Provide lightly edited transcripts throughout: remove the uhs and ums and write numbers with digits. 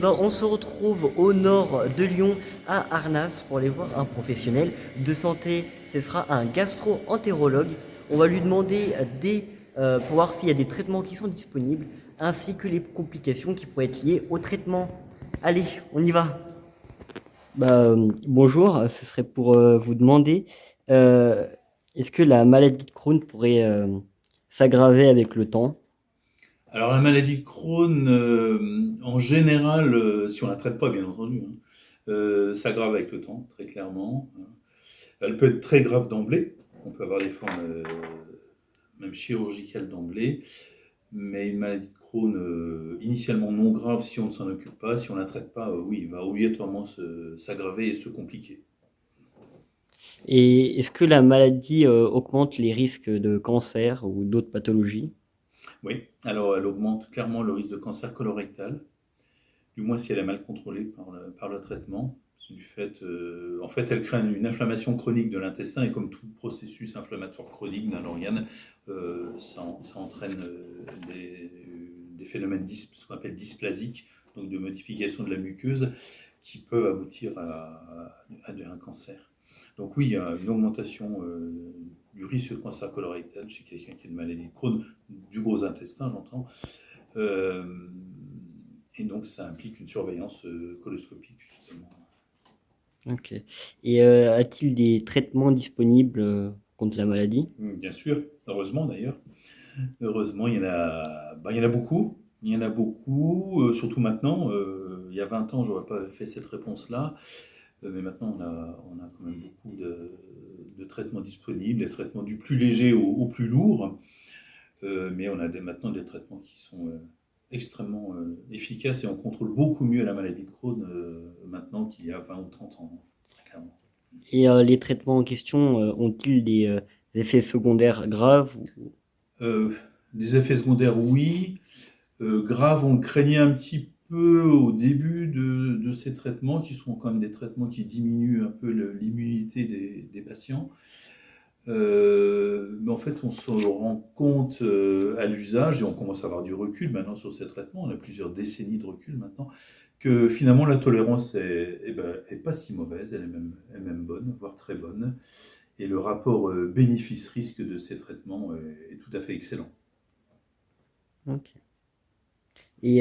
On se retrouve au nord de Lyon, à Arnas, pour aller voir un professionnel de santé. Ce sera un gastro-entérologue. On va lui demander pour voir s'il y a des traitements qui sont disponibles, ainsi que les complications qui pourraient être liées au traitement. Allez, on y va. Bonjour, ce serait pour vous demander, euh, est-ce que la maladie de Crohn pourrait s'aggraver avec le temps? Alors la maladie de Crohn, en général, si on la traite pas bien entendu, hein, s'aggrave avec le temps, très clairement, hein. Elle peut être très grave d'emblée. On peut avoir des formes même chirurgicales d'emblée, mais une maladie de Crohn initialement non grave si on ne s'en occupe pas, si on la traite pas, oui, il va obligatoirement s'aggraver et se compliquer. Et est-ce que la maladie augmente les risques de cancer ou d'autres pathologies? Oui, alors elle augmente clairement le risque de cancer colorectal, du moins si elle est mal contrôlée par le traitement. Du fait, en fait, elle crée une inflammation chronique de l'intestin et comme tout processus inflammatoire chronique d'un organe, ça entraîne des phénomènes ce qu'on appelle dysplasiques, donc de modification de la muqueuse, qui peuvent aboutir à un cancer. Donc oui, il y a une augmentation du risque de cancer colorectal chez quelqu'un qui a une maladie de Crohn, du gros intestin, j'entends. Euh, et donc, ça implique une surveillance coloscopique, justement. Ok. Et a-t-il des traitements disponibles contre la maladie? Bien sûr, heureusement d'ailleurs. Heureusement, il y en a beaucoup. Il y en a beaucoup, surtout maintenant. Il y a 20 ans, j'aurais pas fait cette réponse-là. Mais maintenant, on a quand même beaucoup de traitements disponibles, des traitements du plus léger au plus lourd. Mais on a maintenant des traitements qui sont extrêmement efficaces et on contrôle beaucoup mieux la maladie de Crohn maintenant qu'il y a 20 ou 30 ans, très clairement. Et les traitements en question ont-ils des effets secondaires graves Euh, des effets secondaires, oui. Graves, on le craignait un petit peu au début de ces traitements, qui sont quand même des traitements qui diminuent un peu l'immunité des patients. Mais en fait, on se rend compte à l'usage, et on commence à avoir du recul maintenant sur ces traitements, on a plusieurs décennies de recul maintenant, que finalement la tolérance est pas si mauvaise, est même bonne, voire très bonne, et le rapport bénéfice-risque de ces traitements est tout à fait excellent. Ok. Et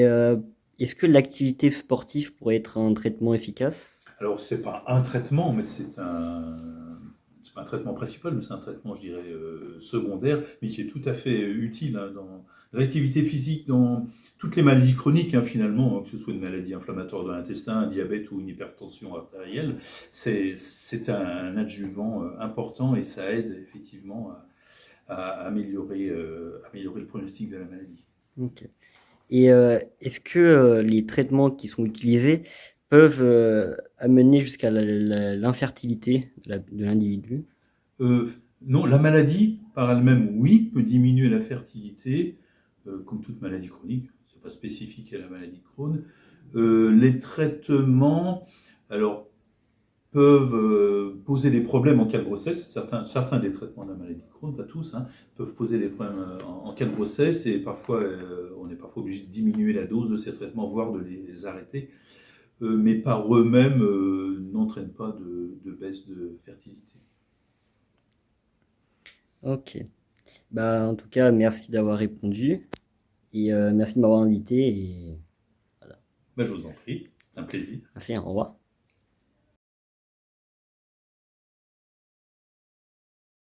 est-ce que l'activité sportive pourrait être un traitement efficace? Alors, c'est pas un traitement, mais c'est pas un traitement principal, mais c'est un traitement, je dirais, secondaire, mais qui est tout à fait utile hein, dans l'activité physique, dans toutes les maladies chroniques, hein, finalement, hein, que ce soit une maladie inflammatoire de l'intestin, un diabète ou une hypertension artérielle, c'est un adjuvant important et ça aide effectivement à améliorer le pronostic de la maladie. Ok. Et est-ce que les traitements qui sont utilisés peuvent amener jusqu'à l'infertilité de l'individu? Euh, non, la maladie par elle-même, oui, peut diminuer la fertilité, comme toute maladie chronique. C'est pas spécifique à la maladie de Crohn. Les traitements, alors, peuvent poser des problèmes en cas de grossesse. Certains des traitements de la maladie de Crohn, pas tous, hein, peuvent poser des problèmes en cas de grossesse et parfois, on est parfois obligé de diminuer la dose de ces traitements, voire de les arrêter. Mais par eux-mêmes, n'entraînent pas de baisse de fertilité. Ok. En tout cas, merci d'avoir répondu et merci de m'avoir invité et voilà. Je vous en prie, c'est un plaisir. Merci, au revoir.